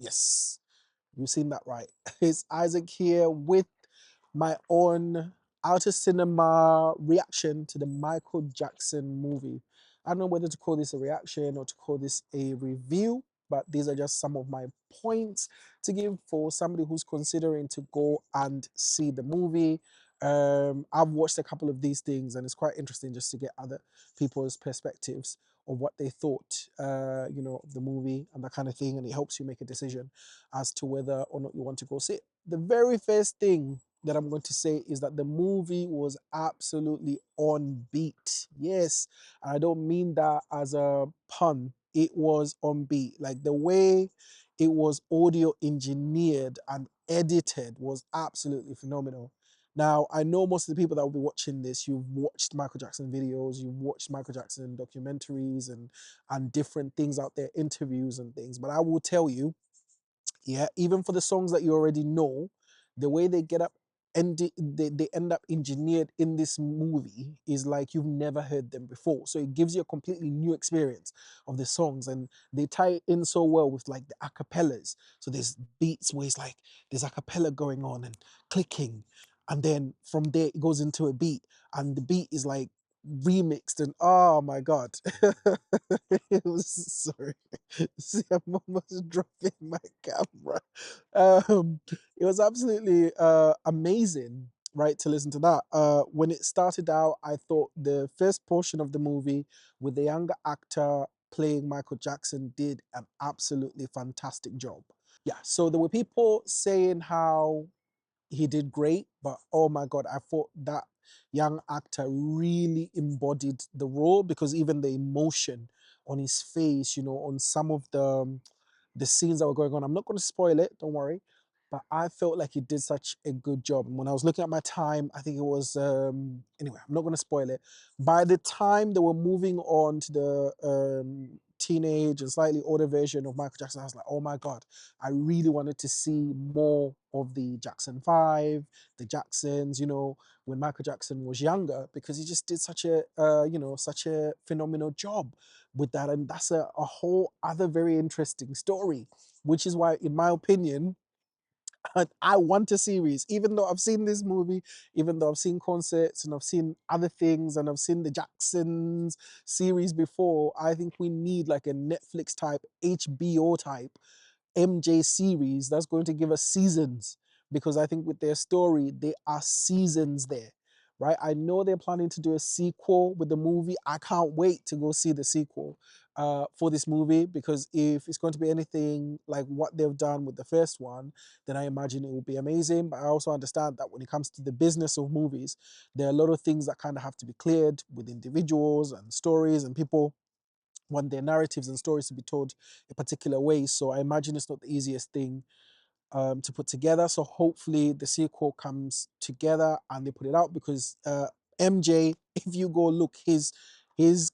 Yes, you've seen that right. It's Isaac here with my own outer cinema reaction to the Michael Jackson movie. I don't know whether to call this a reaction or to call this a review, but these are just some of my points to give for somebody who's considering to go and see the movie. I've watched a couple of these things and it's quite interesting just to get other people's perspectives of what they thought, of the movie and that kind of thing, and it helps you make a decision as to whether or not you want to go see it. The very first thing that I'm going to say is that the movie was absolutely on beat. Yes, I don't mean that as a pun. It was on beat. Like the way it was audio engineered and edited was absolutely phenomenal. Now, I know most of the people that will be watching this, you've watched Michael Jackson videos, you've watched Michael Jackson documentaries and different things out there, interviews and things. But I will tell you, yeah, even for the songs that you already know, the way they get up and they end up engineered in this movie is like you've never heard them before. So it gives you a completely new experience of the songs, and they tie it in so well with like the acapellas. So there's beats where it's like there's acapella going on and clicking, and then from there it goes into a beat, and the beat is like remixed, and oh my god. It was sorry. See, I'm almost dropping my camera. It was absolutely amazing, right, to listen to that. When it started out, I thought the first portion of the movie with the younger actor playing Michael Jackson did an absolutely fantastic job. Yeah, so there were people saying how he did great, but oh my god, I thought that young actor really embodied the role, because even the emotion on his face, on some of the scenes that were going on. I'm not going to spoil it, don't worry. But I felt like he did such a good job. And when I was looking at my time, I think it was, anyway, I'm not going to spoil it. By the time they were moving on to the teenage and slightly older version of Michael Jackson, I was like, oh my God, I really wanted to see more of the Jackson 5, the Jacksons, when Michael Jackson was younger, because he just did such a, such a phenomenal job with that. And that's a whole other very interesting story, which is why, in my opinion, I want a series. Even though I've seen this movie, even though I've seen concerts and I've seen other things and I've seen the Jacksons series before, I think we need like a Netflix type, HBO type MJ series that's going to give us seasons, because I think with their story, there are seasons there, right? I know they're planning to do a sequel with the movie. I can't wait to go see the sequel for this movie, because if it's going to be anything like what they've done with the first one, then I imagine it will be amazing. But I also understand that when it comes to the business of movies, there are a lot of things that kind of have to be cleared with individuals and stories, and people want their narratives and stories to be told a particular way. So I imagine it's not the easiest thing to put together. So hopefully the sequel comes together and they put it out, because MJ, if you go look, his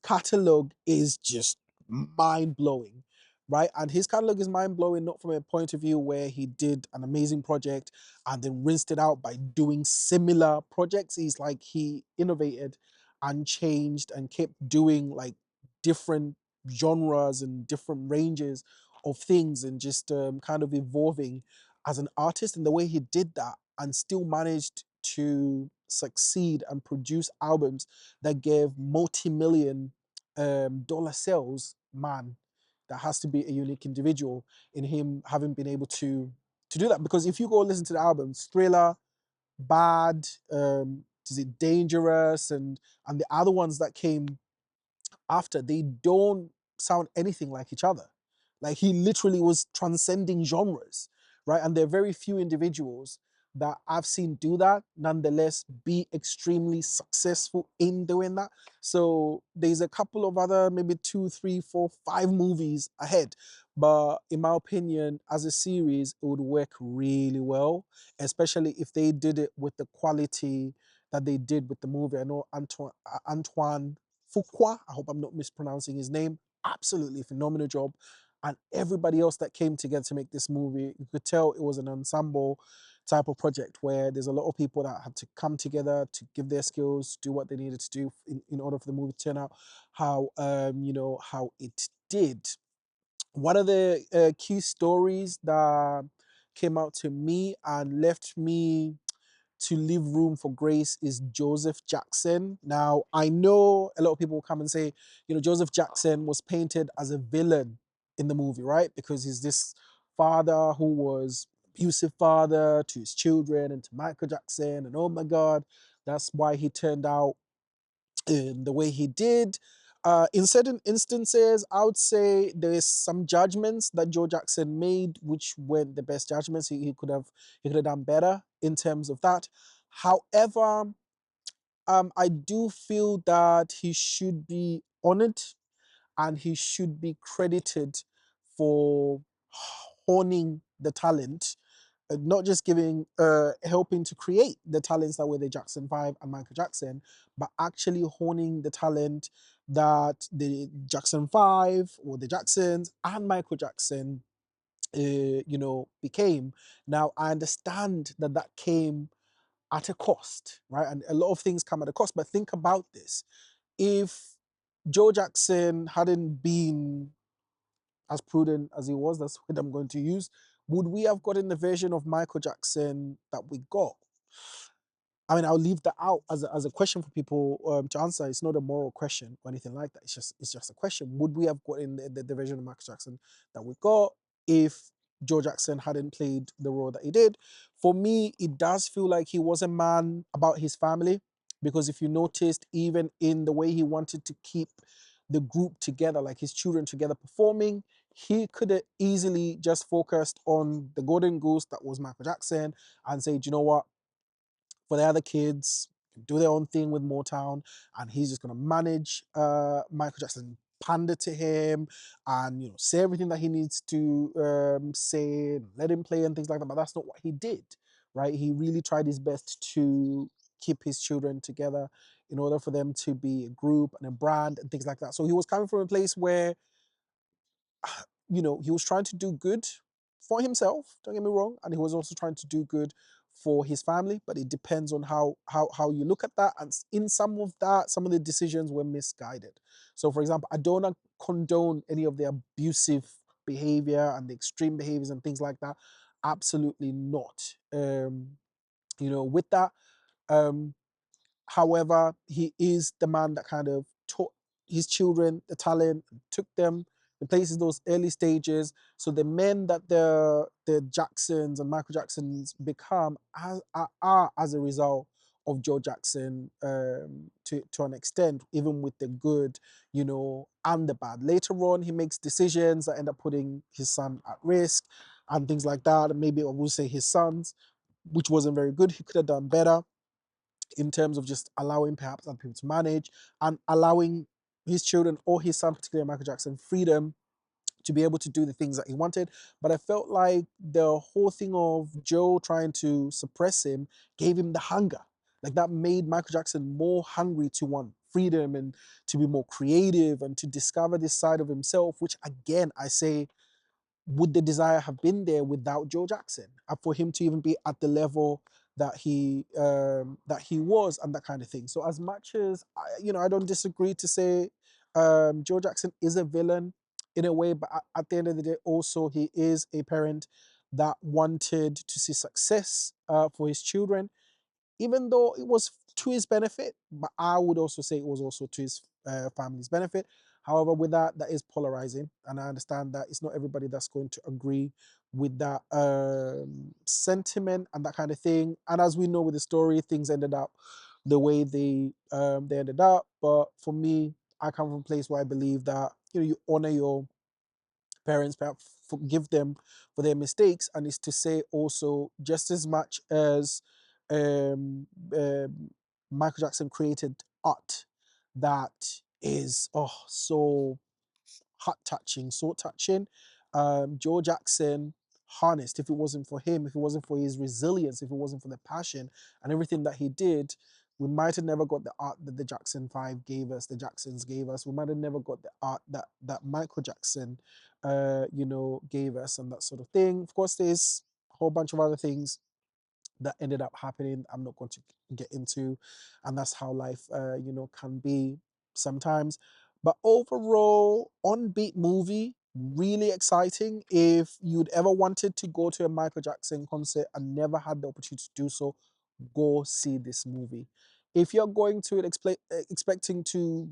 catalog is just mind blowing. Right, and his catalog is mind blowing, not from a point of view where he did an amazing project and then rinsed it out by doing similar projects. He's like, he innovated and changed and kept doing like different genres and different ranges of things, and just kind of evolving as an artist. And the way he did that and still managed to succeed and produce albums that gave multi-million dollar sales, man, that has to be a unique individual in him having been able to do that. Because if you go listen to the albums, Thriller, Bad, is it Dangerous, and the other ones that came after, they don't sound anything like each other. Like he literally was transcending genres, right? And there are very few individuals that I've seen do that, nonetheless be extremely successful in doing that. So there's a couple of other, maybe 2, 3, 4, 5 movies ahead. But in my opinion, as a series, it would work really well, especially if they did it with the quality that they did with the movie. I know Antoine Fuqua, I hope I'm not mispronouncing his name, absolutely phenomenal job. And everybody else that came together to make this movie, you could tell it was an ensemble type of project where there's a lot of people that had to come together to give their skills, do what they needed to do in order for the movie to turn out how how it did. One of the key stories that came out to me and left me to leave room for grace is Joseph Jackson. Now, I know a lot of people will come and say, Joseph Jackson was painted as a villain in the movie, right? Because he's this father who was abusive father to his children and to Michael Jackson, and oh my God, that's why he turned out in the way he did. In certain instances, I would say there's some judgments that Joe Jackson made, which weren't the best judgments. He could have done better in terms of that. However, I do feel that he should be honored and he should be credited for honing the talent, not just helping to create the talents that were the Jackson 5 and Michael Jackson, but actually honing the talent that the Jackson 5 or the Jacksons and Michael Jackson, became. Now, I understand that that came at a cost, right? And a lot of things come at a cost, but think about this. If Joe Jackson hadn't been as prudent as he was, that's what I'm going to use, would we have gotten the version of Michael Jackson that we got? I mean, I'll leave that out as a question for people to answer. It's not a moral question or anything like that. It's just a question. Would we have gotten the version of Michael Jackson that we got if Joe Jackson hadn't played the role that he did? For me, it does feel like he was a man about his family, because if you noticed, even in the way he wanted to keep the group together, like his children together performing, he could have easily just focused on the golden goose that was Michael Jackson and say, do you know what? For the other kids, do their own thing with Motown, and he's just gonna manage Michael Jackson, pander to him, and say everything that he needs to say, let him play and things like that. But that's not what he did, right? He really tried his best to keep his children together in order for them to be a group and a brand and things like that. So he was coming from a place where he was trying to do good for himself, don't get me wrong, and he was also trying to do good for his family, but it depends on how you look at that. And in some of that, some of the decisions were misguided. So for example, I don't condone any of the abusive behavior and the extreme behaviors and things like that. Absolutely not. With that, um, however, he is the man that kind of taught his children the talent, took them the places, those early stages. So the men that the Jacksons and Michael Jacksons become are as a result of Joe Jackson, to an extent, even with the good, and the bad. Later on, he makes decisions that end up putting his son at risk and things like that. And maybe I will say his sons, which wasn't very good. He could have done better in terms of just allowing perhaps other people to manage and allowing his children or his son, particularly Michael Jackson, freedom to be able to do the things that he wanted. But I felt like the whole thing of Joe trying to suppress him gave him the hunger. Like that made Michael Jackson more hungry to want freedom and to be more creative and to discover this side of himself, which again, I say, would the desire have been there without Joe Jackson, and for him to even be at the level that he was, and that kind of thing. So as much as I don't disagree to say Joe Jackson is a villain in a way, but at the end of the day, also he is a parent that wanted to see success for his children, even though it was to his benefit, but I would also say it was also to his family's benefit. However, with that is polarizing, and I understand that it's not everybody that's going to agree with that sentiment and that kind of thing. And as we know with the story, things ended up the way they ended up. But for me, I come from a place where I believe that you honor your parents, perhaps forgive them for their mistakes, and is to say also, just as much as um, um, Michael Jackson created art that is so heart touching, soul touching. Joe Jackson harnessed, if it wasn't for him, if it wasn't for his resilience, if it wasn't for the passion and everything that he did, we might have never got the art that the Jackson 5 gave us, the Jacksons gave us. We might have never got the art that Michael Jackson, gave us, and that sort of thing. Of course, there's a whole bunch of other things that ended up happening I'm not going to get into, and that's how life can be sometimes. But overall, on beat movie, Really exciting. If you'd ever wanted to go to a Michael Jackson concert and never had the opportunity to do so, go see this movie. If you're going to it expecting to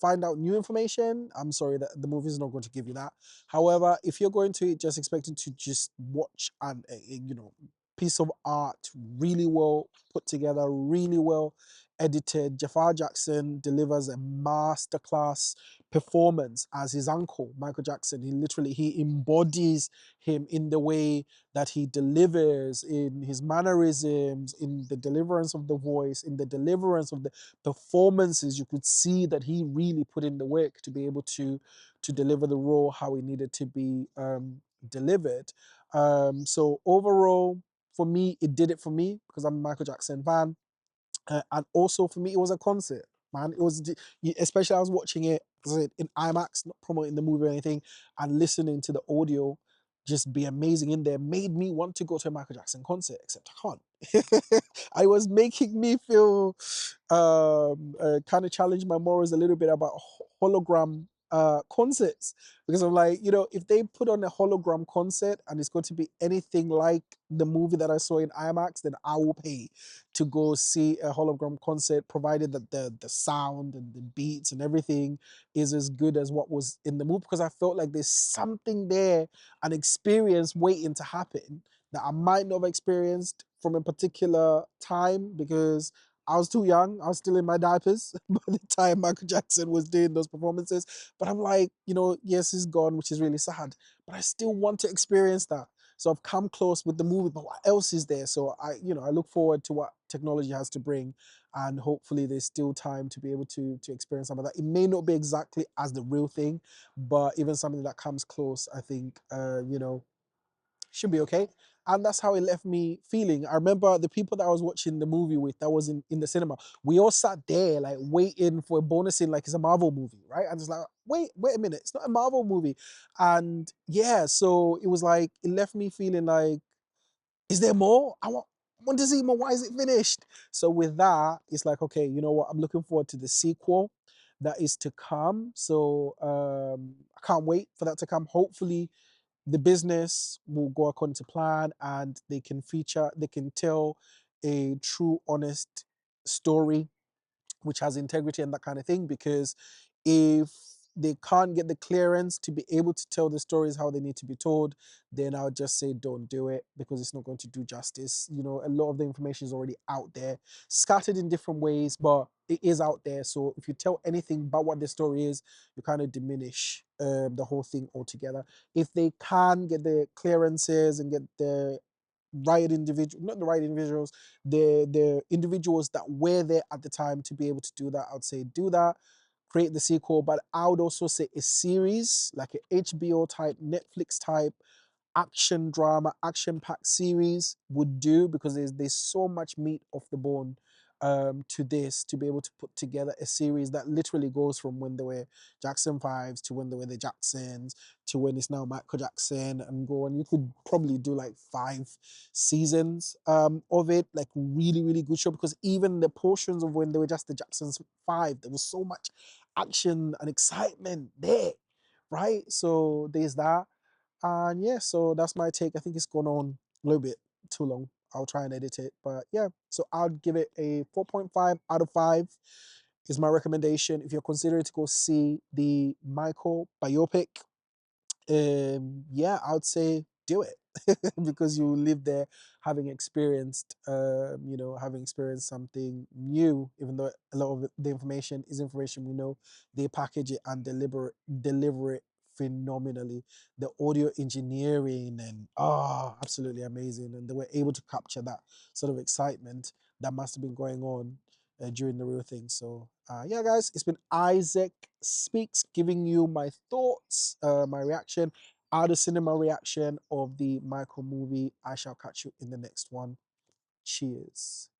find out new information, I'm sorry that the movie is not going to give you that. However, if you're going to it just expecting to just watch an piece of art, really well put together, really well edited, Jaafar Jackson delivers a masterclass performance as his uncle, Michael Jackson. He embodies him in the way that he delivers, in his mannerisms, in the deliverance of the voice, in the deliverance of the performances. You could see that he really put in the work to be able to deliver the role how it needed to be delivered. So overall, for me, it did it for me because I'm a Michael Jackson fan. And also for me, it was a concert, man. It was, especially I was watching it in IMAX, not promoting the movie or anything, and listening to the audio just be amazing in there made me want to go to a Michael Jackson concert, except I can't. I was making me feel kind of challenge my morals a little bit about hologram concerts, because I'm like, if they put on a hologram concert and it's going to be anything like the movie that I saw in IMAX, then I will pay to go see a hologram concert, provided that the sound and the beats and everything is as good as what was in the movie, because I felt like there's something there, an experience waiting to happen that I might not have experienced from a particular time, because I was too young. I was still in my diapers by the time Michael Jackson was doing those performances. But I'm like, yes, he's gone, which is really sad. But I still want to experience that. So I've come close with the movie, but what else is there? So I look forward to what technology has to bring, and hopefully there's still time to be able to experience some of that. It may not be exactly as the real thing, but even something that comes close, I think, should be okay. And that's how it left me feeling. I remember the people that I was watching the movie with, that was in the cinema, we all sat there like waiting for a bonus scene like it's a Marvel movie, right? And it's like, wait a minute, it's not a Marvel movie. And yeah, so it was like, it left me feeling like, is there more? I want to see more. Why is it finished? So with that, it's like, okay, you know what? I'm looking forward to the sequel that is to come. So I can't wait for that to come. Hopefully the business will go according to plan, and they can tell a true, honest story which has integrity and that kind of thing. Because if they can't get the clearance to be able to tell the stories how they need to be told, then I would just say don't do it, because it's not going to do justice. A lot of the information is already out there, scattered in different ways, but it is out there. So if you tell anything about what the story is, you kind of diminish the whole thing altogether. If they can get the clearances and get the right individual, not the right individuals, the individuals that were there at the time to be able to do that, I would say do that, create the sequel. But I would also say a series, like a HBO type, Netflix type action drama, action packed series would do, because there's so much meat off the bone to this, to be able to put together a series that literally goes from when they were Jackson Fives to when they were the Jacksons to when it's now Michael Jackson, and go on. You could probably do like 5 seasons of it, like really, really good show, because even the portions of when they were just the Jacksons 5, there was so much action and excitement there, right? So there's that. And yeah, so that's my take. I think it's gone on a little bit too long. I'll try and edit it. But yeah, so I'd give it a 4.5 out of 5 is my recommendation. If you're considering to go see the Michael biopic, yeah, I would say do it because you live there having experienced something new, even though a lot of the information is information we know. They package it and deliver it phenomenally. The audio engineering and absolutely amazing. And they were able to capture that sort of excitement that must have been going on during the real thing. So yeah, guys, it's been Isaac Speaks, giving you my thoughts, my reaction, out of cinema reaction of the Michael movie. I shall catch you in the next one. Cheers.